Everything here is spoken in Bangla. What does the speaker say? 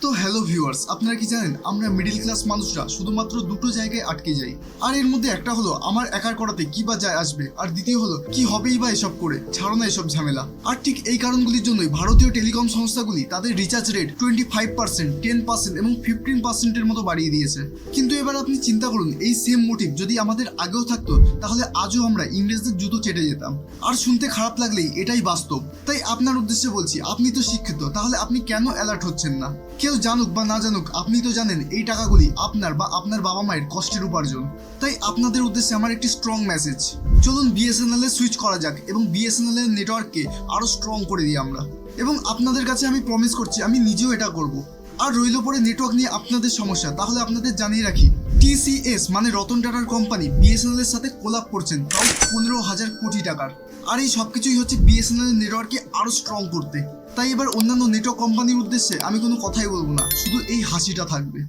তো হ্যালো ভিউয়ার্স, আপনারা কি জানেন আমরা মিডল ক্লাস মানুষরা শুধুমাত্র দুটো জায়গায় আটকে যাই। আর এর মধ্যে একটা হলো আমার একার করাতে কি বা যায় আসবে, আর দ্বিতীয় হলো কি হবেই বা এসব করে, ছাড়ো না এসব ঝামেলা। আর ঠিক এই কারণগুলির জন্যই ভারতীয় টেলিকম সংস্থাগুলি তাদের রিচার্জ রেট 25%, 10% এবং 15%-এর মতো বাড়িয়ে দিয়েছে। কিন্তু এবার আপনি চিন্তা করুন, এই সেম মোটিভ যদি আমাদের আগেও থাকতো তাহলে আজও আমরা ইংরেজদের জুতো চেটে যেতাম। আর শুনতে খারাপ লাগলেই এটাই বাস্তব। তাই আপনার উদ্দেশ্যে বলছি, আপনি তো শিক্ষিত, তাহলে আপনি কেন অ্যালার্ট হচ্ছেন না? কেউ জানুক বা না জানুক, আপনি তো জানেন এই টাকাগুলি আপনার বা আপনার বাবা মায়ের কষ্টের উপার্জন। তাই আপনাদের উদ্দেশ্যে আমার একটি স্ট্রং মেসেজ, চলুন বিএসএনএল এ সুইচ করা যাক এবং বিএসএনএল এর নেটওয়ার্ককে আরো স্ট্রং করে দিই আমরা। এবং আপনাদের কাছে আমি প্রমিস করছি আমি নিজেও এটা করব। আর রইল পরে নেটওয়ার্ক নিয়ে আপনাদের সমস্যা, তাহলে আপনাদের জানিয়ে রাখি টিসিএস মানে রতন টাটার কোম্পানি বিএসএনএল এর সাথে কোলাপ করছেন, তাও 15,000 কোটি টাকার। আর এই সবকিছুই হচ্ছে বিএসএনএল এর নেটওয়ার্ককে আরো স্ট্রং করতে। তাই এবার অন্যান্য নেটওয়ার্ক কোম্পানির উদ্দেশ্যে আমি কোনো কথাই বলবো না, শুধু এই হাসিটা থাকবে।